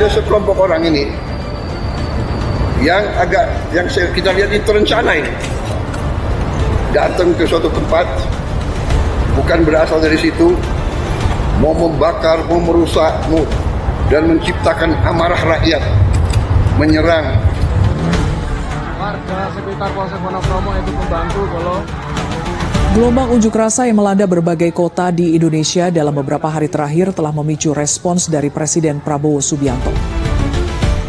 ada sekelompok orang ini yang kita lihat itu terencana ini. Datang ke suatu tempat, bukan berasal dari situ, mau membakar, mau merusak, dan menciptakan amarah rakyat, menyerang. Warga sekitar Polsek Wonokromo itu membantu kalau Gelombang unjuk rasa yang melanda berbagai kota di Indonesia dalam beberapa hari terakhir telah memicu respons dari Presiden Prabowo Subianto.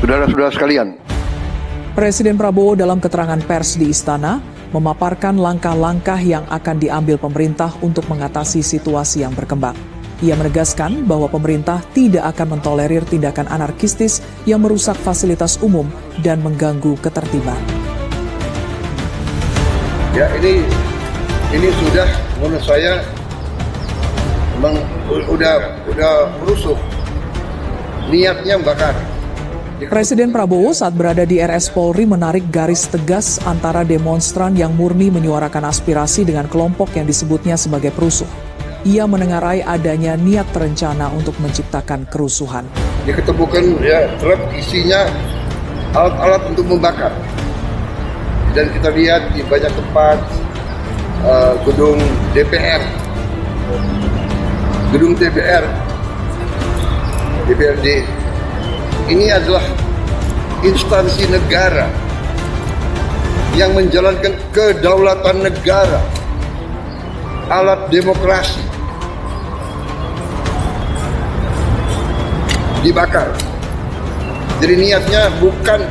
Saudara-saudara sekalian, Presiden Prabowo dalam keterangan pers di Istana memaparkan langkah-langkah yang akan diambil pemerintah untuk mengatasi situasi yang berkembang. Ia menegaskan bahwa pemerintah tidak akan mentolerir tindakan anarkistis yang merusak fasilitas umum dan mengganggu ketertiban. Ya, ini sudah menurut saya udah merusuh, niatnya bakar. Presiden Prabowo saat berada di RS Polri menarik garis tegas antara demonstran yang murni menyuarakan aspirasi dengan kelompok yang disebutnya sebagai perusuh. Ia menengarai adanya niat terencana untuk menciptakan kerusuhan. Diketemukan truk isinya alat-alat untuk membakar. Dan kita lihat di banyak tempat, gedung DPR, DPRD, ini adalah instansi negara yang menjalankan kedaulatan negara, alat demokrasi, dibakar. Jadi niatnya bukan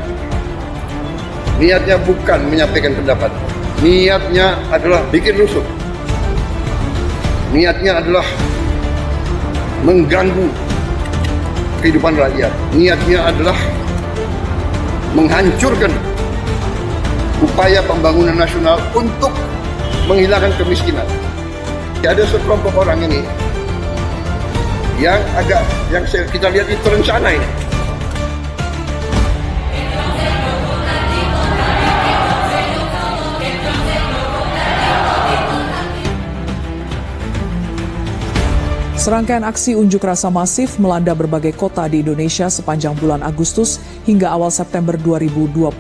menyampaikan pendapat. Niatnya adalah bikin rusuh. Niatnya adalah mengganggu kehidupan rakyat. Niatnya adalah menghancurkan upaya pembangunan nasional untuk menghilangkan kemiskinan. Ada sekelompok orang ini yang kita lihat itu terencana ini. Serangkaian aksi unjuk rasa masif melanda berbagai kota di Indonesia sepanjang bulan Agustus hingga awal September 2025.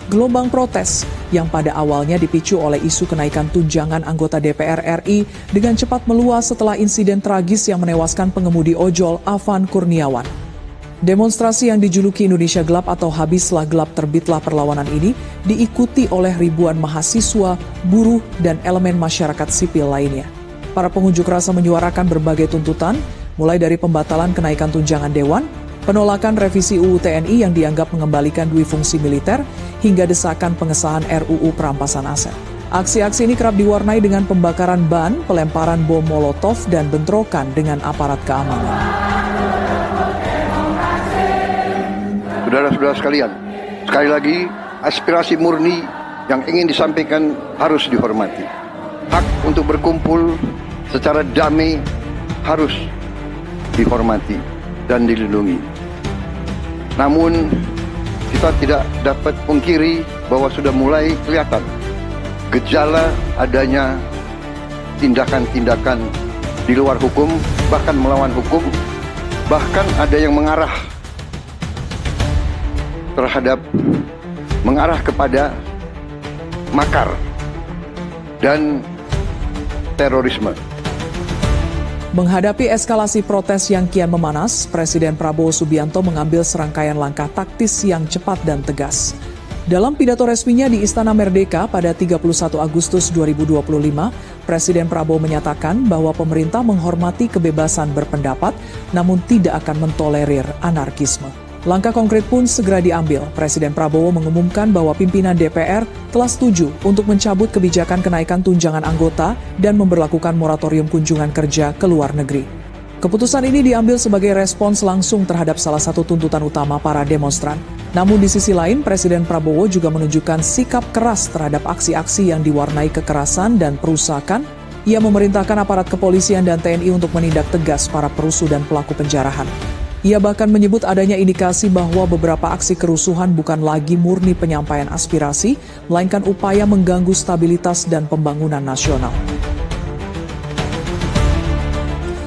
Gelombang protes yang pada awalnya dipicu oleh isu kenaikan tunjangan anggota DPR RI dengan cepat meluas setelah insiden tragis yang menewaskan pengemudi ojol Afan Kurniawan. Demonstrasi yang dijuluki Indonesia Gelap atau Habislah Gelap Terbitlah Perlawanan ini diikuti oleh ribuan mahasiswa, buruh, dan elemen masyarakat sipil lainnya. Para pengunjuk rasa menyuarakan berbagai tuntutan, mulai dari pembatalan kenaikan tunjangan dewan, penolakan revisi UU TNI yang dianggap mengembalikan dui fungsi militer, hingga desakan pengesahan RUU perampasan aset. Aksi-aksi ini kerap diwarnai dengan pembakaran ban, pelemparan bom molotov, dan bentrokan dengan aparat keamanan. Saudara-saudara sekalian, sekali lagi aspirasi murni yang ingin disampaikan harus dihormati. Hak untuk berkumpul secara damai harus dihormati dan dilindungi. Namun kita tidak dapat pungkiri bahwa sudah mulai kelihatan gejala adanya tindakan-tindakan di luar hukum, bahkan melawan hukum, bahkan ada yang mengarah kepada makar dan terorisme. Menghadapi eskalasi protes yang kian memanas, Presiden Prabowo Subianto mengambil serangkaian langkah taktis yang cepat dan tegas. Dalam pidato resminya di Istana Merdeka pada 31 Agustus 2025, Presiden Prabowo menyatakan bahwa pemerintah menghormati kebebasan berpendapat, namun tidak akan mentolerir anarkisme. Langkah konkret pun segera diambil. Presiden Prabowo mengumumkan bahwa pimpinan DPR telah setuju untuk mencabut kebijakan kenaikan tunjangan anggota dan memberlakukan moratorium kunjungan kerja ke luar negeri. Keputusan ini diambil sebagai respons langsung terhadap salah satu tuntutan utama para demonstran. Namun di sisi lain, Presiden Prabowo juga menunjukkan sikap keras terhadap aksi-aksi yang diwarnai kekerasan dan perusakan. Ia memerintahkan aparat kepolisian dan TNI untuk menindak tegas para perusuh dan pelaku penjarahan. Ia bahkan menyebut adanya indikasi bahwa beberapa aksi kerusuhan bukan lagi murni penyampaian aspirasi, melainkan upaya mengganggu stabilitas dan pembangunan nasional.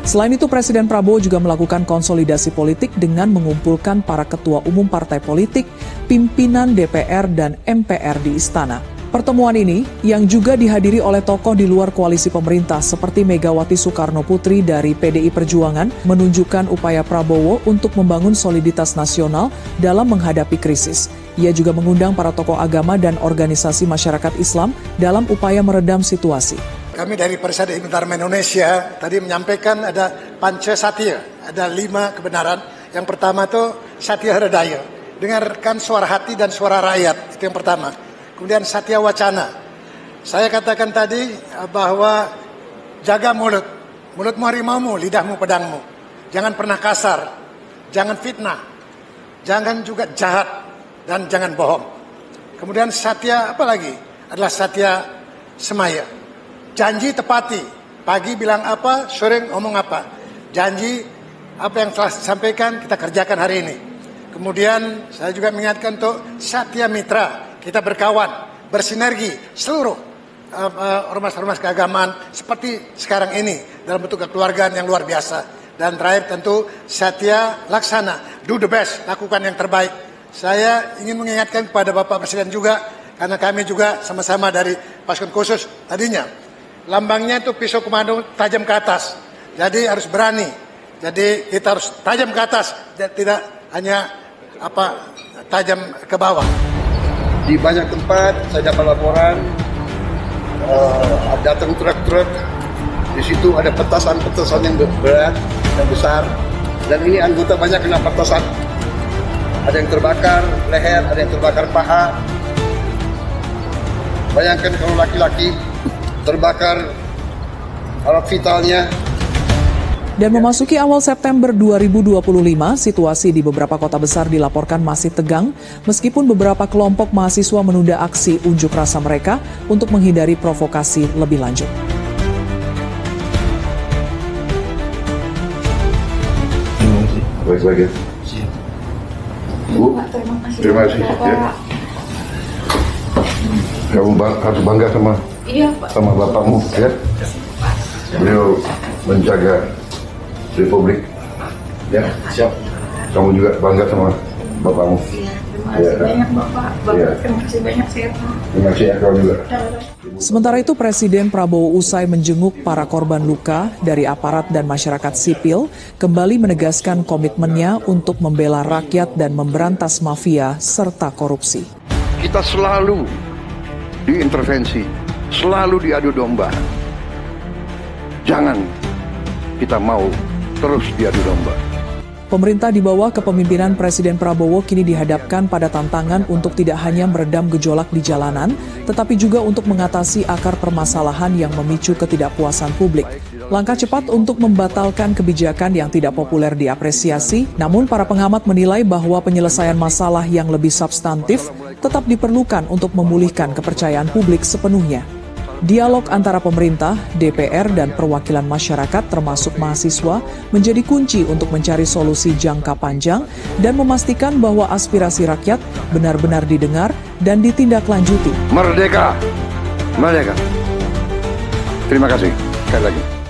Selain itu, Presiden Prabowo juga melakukan konsolidasi politik dengan mengumpulkan para ketua umum partai politik, pimpinan DPR dan MPR di istana. Pertemuan ini, yang juga dihadiri oleh tokoh di luar koalisi pemerintah seperti Megawati Soekarno Putri dari PDI Perjuangan, menunjukkan upaya Prabowo untuk membangun soliditas nasional dalam menghadapi krisis. Ia juga mengundang para tokoh agama dan organisasi masyarakat Islam dalam upaya meredam situasi. Kami dari Persada Hizbut Tahrir Indonesia tadi menyampaikan ada panca satya, ada 5 kebenaran. Yang pertama itu satya hridaya, dengarkan suara hati dan suara rakyat, itu yang pertama. Kemudian satya wacana. Saya katakan tadi bahwa jaga mulut. Mulutmu harimaumu, lidahmu pedangmu. Jangan pernah kasar, jangan fitnah, jangan juga jahat, dan jangan bohong. Kemudian satya apa lagi? Adalah satya semaya. Janji tepati. Pagi bilang apa, sore ngomong apa. Janji apa yang telah disampaikan kita kerjakan hari ini. Kemudian saya juga mengingatkan untuk satya mitra. Kita berkawan, bersinergi seluruh ormas-ormas keagamaan seperti sekarang ini dalam bentuk kekeluargaan yang luar biasa. Dan terakhir tentu satya laksana, do the best, lakukan yang terbaik. Saya ingin mengingatkan kepada Bapak Presiden juga, karena kami juga sama-sama dari pasukan khusus tadinya. Lambangnya itu pisau komando tajam ke atas, jadi harus berani. Jadi kita harus tajam ke atas, tidak hanya tajam ke bawah. Di banyak tempat saya dapat laporan datang truk-truk, di situ ada petasan-petasan yang berat dan besar, dan ini anggota banyak kena petasan. Ada yang terbakar leher, ada yang terbakar paha. Bayangkan kalau laki-laki terbakar alat vitalnya. Dan memasuki awal September 2025, situasi di beberapa kota besar dilaporkan masih tegang, meskipun beberapa kelompok mahasiswa menunda aksi unjuk rasa mereka untuk menghindari provokasi lebih lanjut. Baik-baik ya. Bu, terima kasih. Ya. Kamu harus bangga sama bapakmu, ya. Beliau menjaga Republik, ya. Siap. Kamu juga bangga sama bapakmu. Terima kasih banyak Bapak. Terima kasih banyak sehat. Terima kasih ya kau juga. Sementara itu, Presiden Prabowo usai menjenguk para korban luka dari aparat dan masyarakat sipil, kembali menegaskan komitmennya untuk membela rakyat dan memberantas mafia serta korupsi. Kita selalu diintervensi, selalu diadu domba. Jangan kita mau terus diadu domba. Pemerintah di bawah kepemimpinan Presiden Prabowo kini dihadapkan pada tantangan untuk tidak hanya meredam gejolak di jalanan, tetapi juga untuk mengatasi akar permasalahan yang memicu ketidakpuasan publik. Langkah cepat untuk membatalkan kebijakan yang tidak populer diapresiasi, namun para pengamat menilai bahwa penyelesaian masalah yang lebih substantif tetap diperlukan untuk memulihkan kepercayaan publik sepenuhnya. Dialog antara pemerintah, DPR, dan perwakilan masyarakat termasuk mahasiswa menjadi kunci untuk mencari solusi jangka panjang dan memastikan bahwa aspirasi rakyat benar-benar didengar dan ditindaklanjuti. Merdeka! Merdeka! Terima kasih sekali lagi.